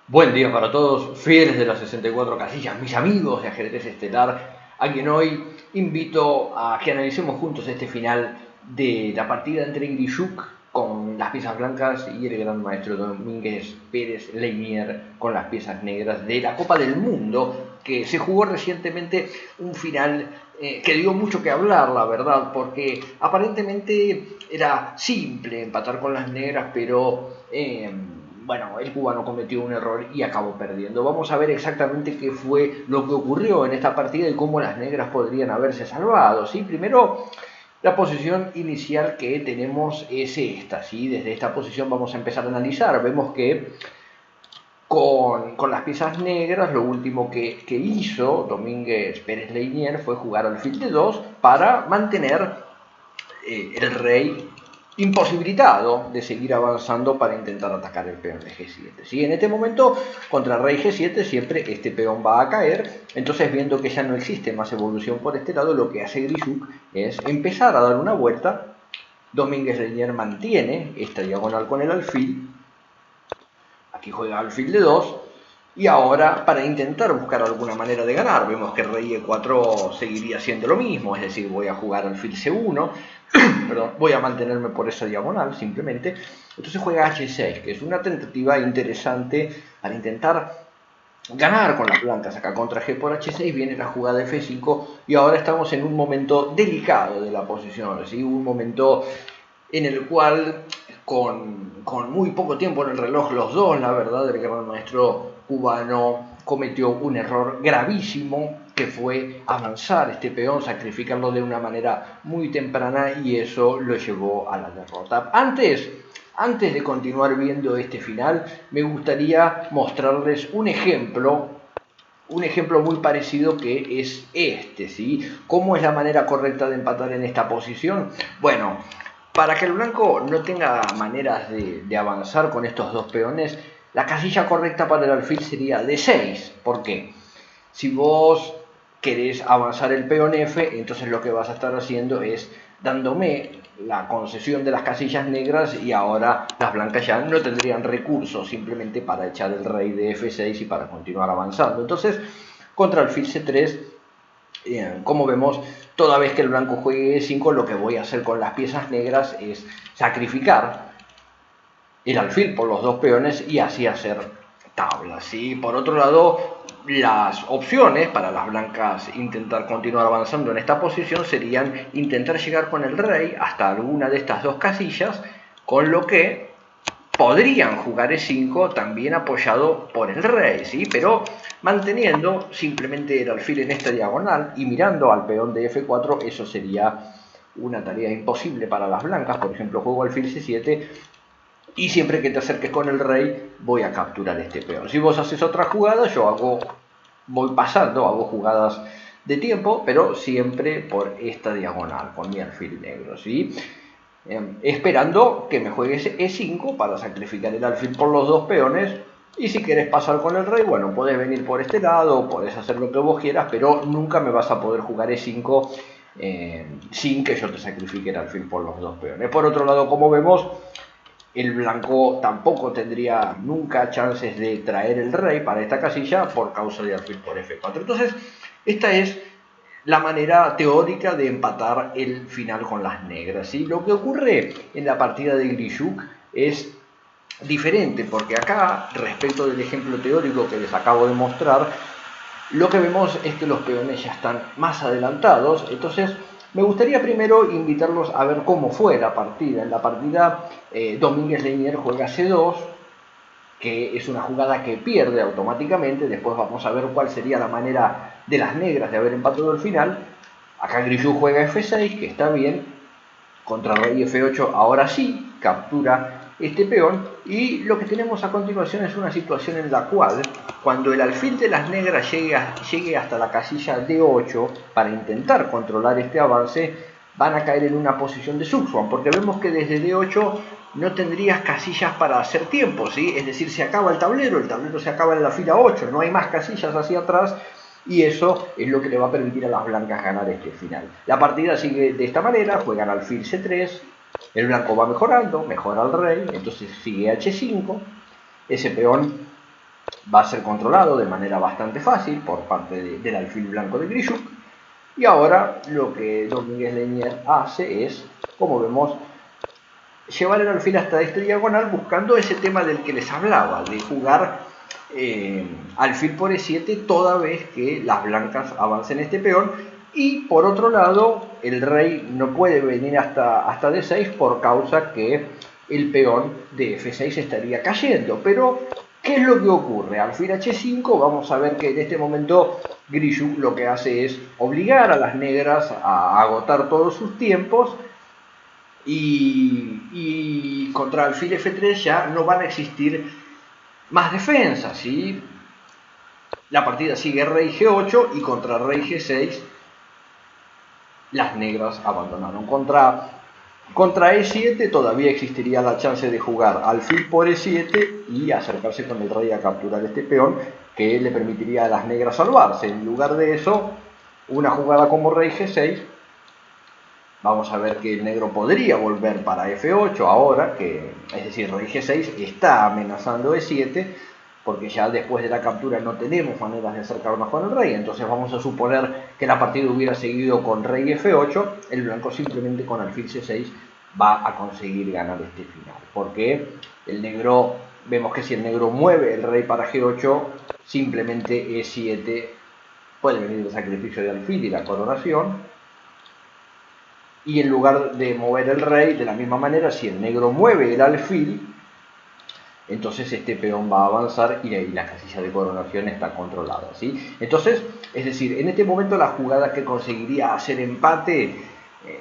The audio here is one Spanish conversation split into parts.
Buen día para todos, fieles de las 64 casillas, mis amigos de Ajedrez Estelar, a quien hoy invito a que analicemos juntos este final de la partida entre Grishuk con las piezas blancas y el gran maestro Domínguez Pérez Leinier con las piezas negras de la Copa del Mundo, que se jugó recientemente un final que dio mucho que hablar, la verdad, porque aparentemente era simple empatar con las negras, pero bueno, el cubano cometió un error y acabó perdiendo. Vamos a ver exactamente qué fue lo que ocurrió en esta partida y cómo las negras podrían haberse salvado. ¿Sí? Primero, la posición inicial que tenemos es esta. ¿Sí? Desde esta posición vamos a empezar a analizar. Vemos que con las piezas negras, lo último que hizo Domínguez Pérez Leinier fue jugar alfil de 2 para mantener el rey imposibilitado de seguir avanzando para intentar atacar el peón de G7. ¿Sí? En este momento, contra rey G7, siempre este peón va a caer. Entonces, viendo que ya no existe más evolución por este lado, lo que hace Grishuk es empezar a dar una vuelta. Domínguez Leinier mantiene esta diagonal con el alfil. Aquí juega alfil de 2. Y ahora, para intentar buscar alguna manera de ganar, vemos que rey E4 seguiría siendo lo mismo, es decir, voy a jugar alfil C1, perdón, voy a mantenerme por esa diagonal simplemente. Entonces juega H6, que es una tentativa interesante para intentar ganar con las blancas. Acá contra G por H6 viene la jugada F5 y ahora estamos en un momento delicado de la posición, ¿sí? Un momento en el cual con muy poco tiempo en el reloj los dos, la verdad, el gran maestro cubano cometió un error gravísimo que fue avanzar este peón, sacrificarlo de una manera muy temprana y eso lo llevó a la derrota. Antes de continuar viendo este final, me gustaría mostrarles un ejemplo muy parecido que es este, ¿sí? ¿Cómo es la manera correcta de empatar en esta posición? Bueno, para que el blanco no tenga maneras de avanzar con estos dos peones, la casilla correcta para el alfil sería D6. ¿Por qué? Si vos querés avanzar el peón F, entonces lo que vas a estar haciendo es dándome la concesión de las casillas negras y ahora las blancas ya no tendrían recursos simplemente para echar el rey de F6 y para continuar avanzando. Entonces, contra alfil C3, como vemos, toda vez que el blanco juegue E5, lo que voy a hacer con las piezas negras es sacrificar el alfil por los dos peones y así hacer tablas, ¿sí? Por otro lado, las opciones para las blancas intentar continuar avanzando en esta posición serían intentar llegar con el rey hasta alguna de estas dos casillas, con lo que podrían jugar E5 también apoyado por el rey, ¿sí? Pero manteniendo simplemente el alfil en esta diagonal y mirando al peón de F4, eso sería una tarea imposible para las blancas. Por ejemplo, juego alfil C7 y siempre que te acerques con el rey voy a capturar este peón. Si vos haces otra jugada, voy pasando, hago jugadas de tiempo, pero siempre por esta diagonal, con mi alfil negro, ¿sí? Esperando que me juegues E5 para sacrificar el alfil por los dos peones. Y si querés pasar con el rey, bueno, podés venir por este lado, podés hacer lo que vos quieras, pero nunca me vas a poder jugar E5 sin que yo te sacrifique el alfil por los dos peones. Por otro lado, como vemos, el blanco tampoco tendría nunca chances de traer el rey para esta casilla por causa de alfil por F4. Entonces, esta es la manera teórica de empatar el final con las negras, ¿sí? Lo que ocurre en la partida de Grishuk es diferente, porque acá, respecto del ejemplo teórico que les acabo de mostrar, lo que vemos es que los peones ya están más adelantados. Entonces me gustaría primero invitarlos a ver cómo fue la partida. En la partida Domínguez Leinier juega C2, que es una jugada que pierde automáticamente. Después vamos a ver cuál sería la manera de las negras de haber empatado el final. Acá Grishuk juega F6, que está bien. Contra rey F8 ahora sí captura este peón, y lo que tenemos a continuación es una situación en la cual cuando el alfil de las negras llegue hasta la casilla D8 para intentar controlar este avance, van a caer en una posición de subswan, porque vemos que desde D8 no tendrías casillas para hacer tiempo, ¿sí? Es decir, se acaba el tablero se acaba en la fila 8, no hay más casillas hacia atrás, y eso es lo que le va a permitir a las blancas ganar este final. La partida sigue de esta manera, juegan alfil C3, el blanco va mejorando, mejora el rey, entonces sigue H5, ese peón va a ser controlado de manera bastante fácil por parte del alfil blanco de Grischuk. Y ahora lo que Domínguez Lenier hace es, como vemos, llevar el alfil hasta esta diagonal buscando ese tema del que les hablaba, de jugar alfil por E7 toda vez que las blancas avancen este peón. Y por otro lado, el rey no puede venir hasta D6 por causa que el peón de F6 estaría cayendo. Pero, ¿qué es lo que ocurre? Alfil H5, vamos a ver que en este momento Grischuk lo que hace es obligar a las negras a agotar todos sus tiempos. Y contra alfil F3 ya no van a existir más defensas, ¿sí? La partida sigue rey G8 y contra rey G6 las negras abandonaron. Contra E7 todavía existiría la chance de jugar alfil por E7 y acercarse con el rey a capturar este peón que le permitiría a las negras salvarse. En lugar de eso, una jugada como rey G6, vamos a ver que el negro podría volver para F8 ahora, es decir, rey G6 está amenazando E7, porque ya después de la captura no tenemos maneras de acercarnos con el rey. Entonces vamos a suponer que la partida hubiera seguido con rey F8, el blanco simplemente con alfil C6 va a conseguir ganar este final. Porque el negro, vemos que si el negro mueve el rey para G8, simplemente E7 puede venir el sacrificio de alfil y la coronación. Y en lugar de mover el rey, de la misma manera, si el negro mueve el alfil, entonces este peón va a avanzar y la casilla de coronación está controlada, ¿sí? Entonces, es decir, en este momento la jugada que conseguiría hacer empate,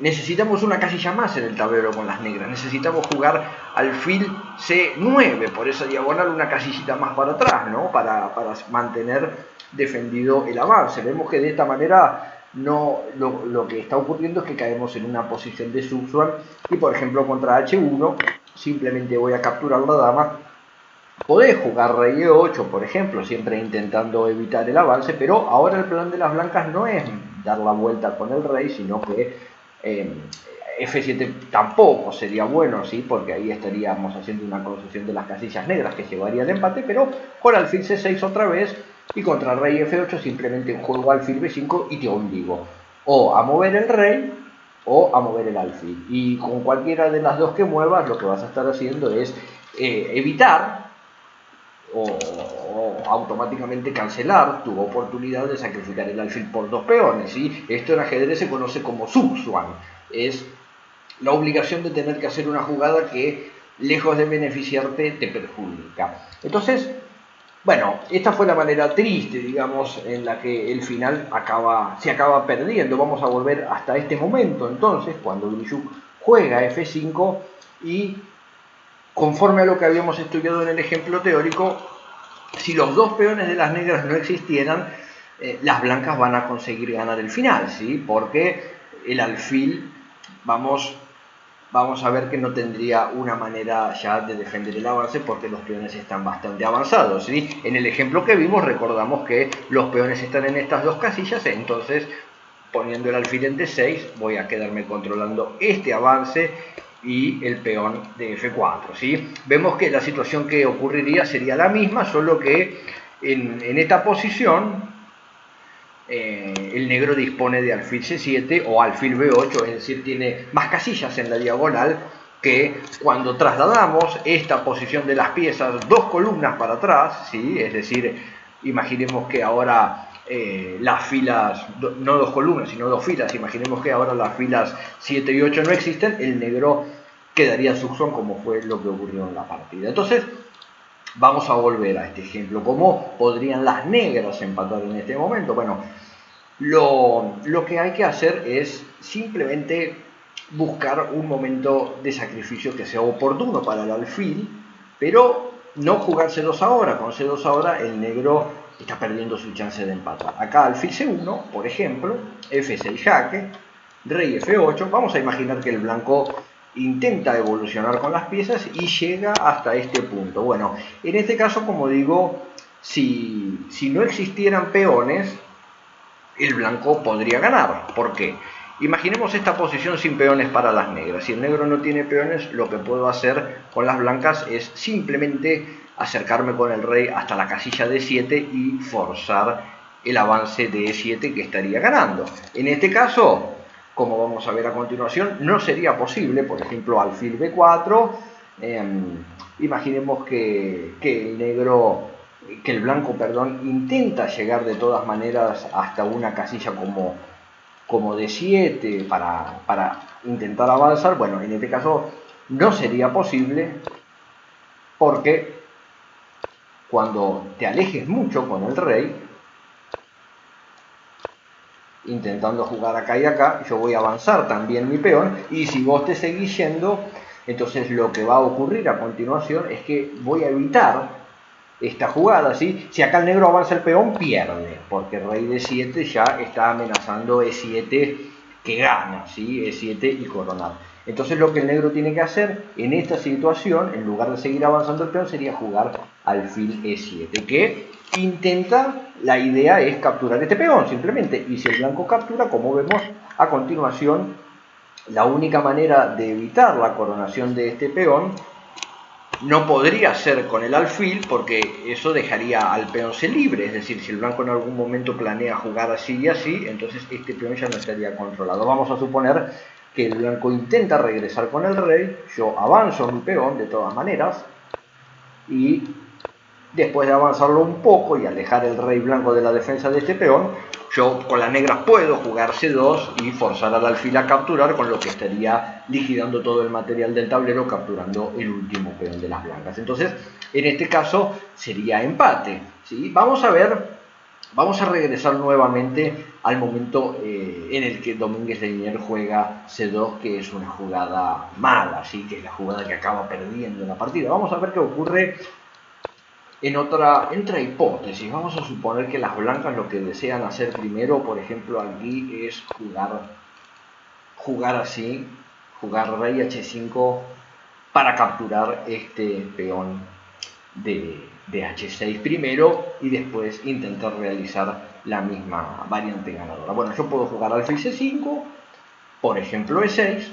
necesitamos una casilla más en el tablero con las negras. Necesitamos jugar alfil C9, por esa diagonal una casillita más para atrás, ¿no? Para mantener defendido el avance. Vemos que de esta manera no, lo que está ocurriendo es que caemos en una posición de Zugzwang y por ejemplo contra H1 simplemente voy a capturar la dama. Podés jugar rey E8 por ejemplo, siempre intentando evitar el avance, pero ahora el plan de las blancas no es dar la vuelta con el rey, sino que F7 tampoco sería bueno, ¿sí? Porque ahí estaríamos haciendo una concesión de las casillas negras que llevaría al empate, pero con alfil C6 otra vez y contra rey F8 simplemente juego alfil B5 y te obligo o a mover el rey o a mover el alfil. Y con cualquiera de las dos que muevas lo que vas a estar haciendo es evitar o automáticamente cancelar tu oportunidad de sacrificar el alfil por dos peones, ¿sí? Esto en ajedrez se conoce como Zugzwang, es la obligación de tener que hacer una jugada que lejos de beneficiarte te perjudica. Entonces, bueno, esta fue la manera triste, digamos, en la que el final se acaba perdiendo. Vamos a volver hasta este momento, entonces, cuando Grischuk juega F5 y conforme a lo que habíamos estudiado en el ejemplo teórico, si los dos peones de las negras no existieran, las blancas van a conseguir ganar el final, ¿sí? Porque el alfil, vamos a ver que no tendría una manera ya de defender el avance porque los peones están bastante avanzados, ¿sí? En el ejemplo que vimos recordamos que los peones están en estas dos casillas, entonces poniendo el alfil en D6 voy a quedarme controlando este avance y el peón de F4, ¿sí? Vemos que la situación que ocurriría sería la misma, solo que en esta posición el negro dispone de alfil C7 o alfil B8, es decir, tiene más casillas en la diagonal que cuando trasladamos esta posición de las piezas dos columnas para atrás, ¿sí? Es decir, imaginemos que ahora las filas, no dos columnas, sino dos filas, imaginemos que ahora las filas 7 y 8 no existen, el negro quedaría Zugzwang como fue lo que ocurrió en la partida. Entonces, vamos a volver a este ejemplo. ¿Cómo podrían las negras empatar en este momento? Bueno, lo que hay que hacer es simplemente buscar un momento de sacrificio que sea oportuno para el alfil, pero no jugar C2 ahora. Con C2 ahora el negro está perdiendo su chance de empatar. Acá alfil C1, por ejemplo, F6 jaque, rey F8. Vamos a imaginar que el blanco intenta evolucionar con las piezas y llega hasta este punto. Bueno, en este caso, como digo, si no existieran peones, el blanco podría ganar. ¿Por qué? Imaginemos esta posición sin peones para las negras. Si el negro no tiene peones, lo que puedo hacer con las blancas es simplemente acercarme con el rey hasta la casilla D7 y forzar el avance de E7 que estaría ganando. En este caso, como vamos a ver a continuación, no sería posible, por ejemplo, alfil B4, imaginemos que el blanco, intenta llegar de todas maneras hasta una casilla como D7 para intentar avanzar. Bueno, en este caso no sería posible, porque cuando te alejes mucho con el rey, intentando jugar acá y acá, yo voy a avanzar también mi peón, y si vos te seguís yendo, entonces lo que va a ocurrir a continuación es que voy a evitar esta jugada, ¿sí? Si acá el negro avanza el peón, pierde, porque rey D7 ya está amenazando E7 que gana, ¿sí? E7 y coronar. Entonces lo que el negro tiene que hacer en esta situación, en lugar de seguir avanzando el peón, sería jugar alfil E7, que intenta, la idea es capturar este peón simplemente, y si el blanco captura, como vemos a continuación, la única manera de evitar la coronación de este peón no podría ser con el alfil, porque eso dejaría al peón C libre, es decir, si el blanco en algún momento planea jugar así y así, entonces este peón ya no estaría controlado. Vamos a suponer que el blanco intenta regresar con el rey, yo avanzo mi peón de todas maneras, y después de avanzarlo un poco y alejar el rey blanco de la defensa de este peón, yo con las negras puedo jugar C2 y forzar al alfil a capturar, con lo que estaría liquidando todo el material del tablero, capturando el último peón de las blancas. Entonces, en este caso sería empate, ¿sí? Vamos a regresar nuevamente al momento en el que Domínguez de Liniers juega C2, que es una jugada mala, ¿sí? Que es la jugada que acaba perdiendo la partida. Vamos a ver qué ocurre en otra hipótesis. Vamos a suponer que las blancas lo que desean hacer primero, por ejemplo, aquí es jugar así, jugar rey H5 para capturar este peón de H6 primero, y después intentar realizar la misma variante ganadora. Bueno, yo puedo jugar alfil C5, por ejemplo E6,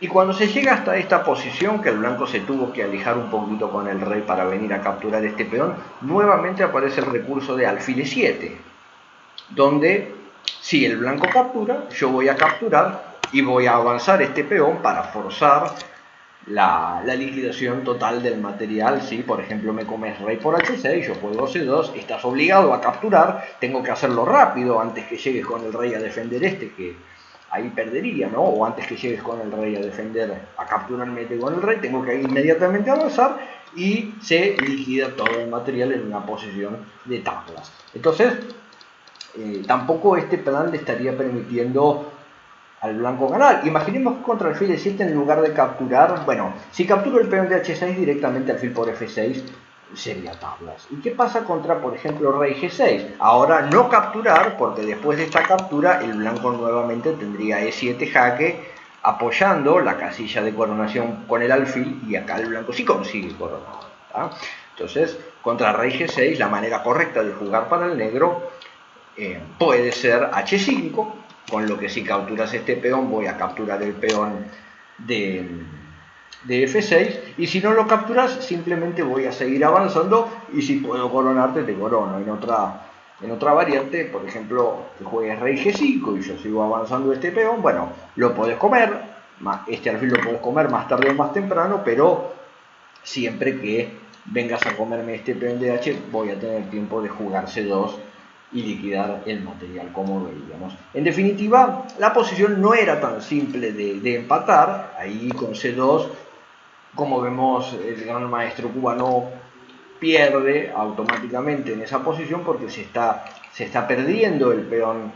y cuando se llega hasta esta posición, que el blanco se tuvo que alejar un poquito con el rey para venir a capturar este peón, nuevamente aparece el recurso de alfil E7, donde si el blanco captura, yo voy a capturar y voy a avanzar este peón para forzar la liquidación total del material. ¿Sí? Por ejemplo, me comes rey por H6, yo juego C2, estás obligado a capturar, tengo que hacerlo rápido antes que llegues con el rey a defender este, que ahí perdería, ¿no? O antes que llegues con el rey a defender, a capturarme con el rey, tengo que inmediatamente avanzar, y se liquida todo el material en una posición de tablas. Entonces, tampoco este plan le estaría permitiendo al blanco ganar. Imaginemos que contra alfil E7, en lugar de capturar, bueno, si capturo el peón de H6, directamente alfil por F6 sería tablas. ¿Y qué pasa contra, por ejemplo, rey G6? Ahora no capturar, porque después de esta captura el blanco nuevamente tendría E7 jaque, apoyando la casilla de coronación con el alfil, y acá el blanco sí consigue coronar, ¿tá? Entonces, contra rey G6, la manera correcta de jugar para el negro puede ser H5, con lo que si capturas este peón voy a capturar el peón de F6, y si no lo capturas simplemente voy a seguir avanzando, y si puedo coronarte te corono. En otra variante, por ejemplo, que juegues rey G5 y yo sigo avanzando este peón, bueno, lo podés comer, este alfil lo podés comer más tarde o más temprano, pero siempre que vengas a comerme este peón de H voy a tener tiempo de jugar C2 y liquidar el material, como veíamos. En definitiva, la posición no era tan simple de empatar. Ahí con C2, como vemos, el gran maestro cubano pierde automáticamente en esa posición, porque se está perdiendo el peón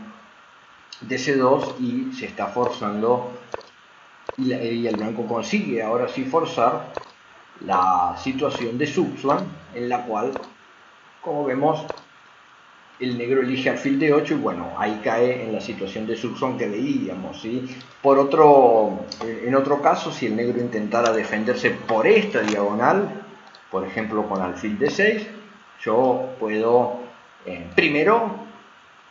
de C2 y se está forzando, y el blanco consigue ahora sí forzar la situación de Zugzwang, en la cual, como vemos, el negro elige alfil de 8, y bueno, ahí cae en la situación de Zugzwang que veíamos, ¿sí? En otro caso, si el negro intentara defenderse por esta diagonal, por ejemplo con alfil de 6, yo puedo,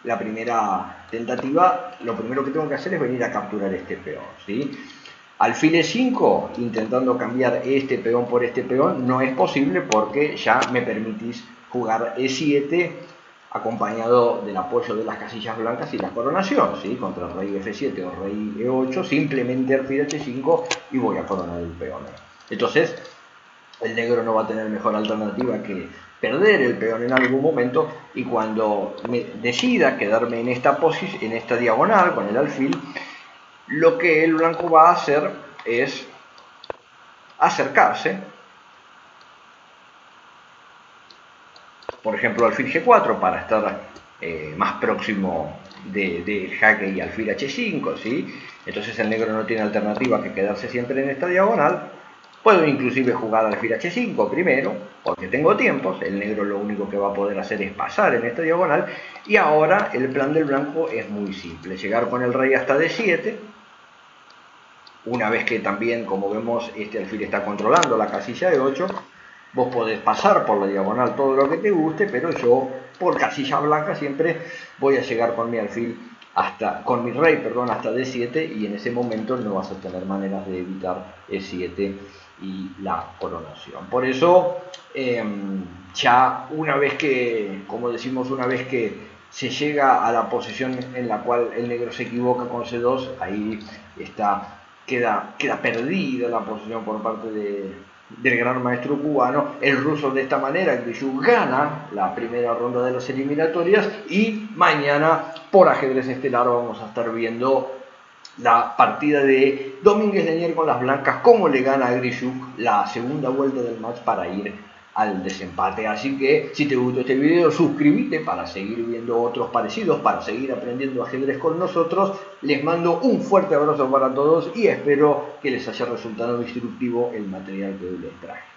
la primera tentativa, lo primero que tengo que hacer es venir a capturar este peón, ¿sí? Alfil E5, intentando cambiar este peón por este peón, no es posible porque ya me permitís jugar E7 acompañado del apoyo de las casillas blancas y la coronación, ¿sí? Contra el rey F7 o rey E8, simplemente alfil H5 y voy a coronar el peón. Entonces, el negro no va a tener mejor alternativa que perder el peón en algún momento, y cuando me decida quedarme en esta posición, en esta diagonal con el alfil, lo que el blanco va a hacer es acercarse, por ejemplo, alfil G4 para estar más próximo de jaque y alfil H5, ¿sí? Entonces el negro no tiene alternativa que quedarse siempre en esta diagonal. Puedo inclusive jugar alfil H5 primero, porque tengo tiempos. El negro lo único que va a poder hacer es pasar en esta diagonal. Y ahora el plan del blanco es muy simple: llegar con el rey hasta D7. Una vez que también, como vemos, este alfil está controlando la casilla de 8, vos podés pasar por la diagonal todo lo que te guste, pero yo por casilla blanca siempre voy a llegar con mi alfil con mi rey, perdón, hasta D7, y en ese momento no vas a tener maneras de evitar E7 y la coronación. Por eso, ya una vez que, como decimos, una vez que se llega a la posición en la cual el negro se equivoca con C2, ahí queda perdida la posición por parte del gran maestro cubano. El ruso de esta manera, Grishuk, gana la primera ronda de las eliminatorias, y mañana por Ajedrez Estelar vamos a estar viendo la partida de Domínguez Lenier con las blancas, cómo le gana a Grishuk la segunda vuelta del match para ir al desempate. Así que si te gustó este video, suscríbete para seguir viendo otros parecidos, para seguir aprendiendo ajedrez con nosotros. Les mando un fuerte abrazo para todos y espero que les haya resultado instructivo el material que hoy les traje.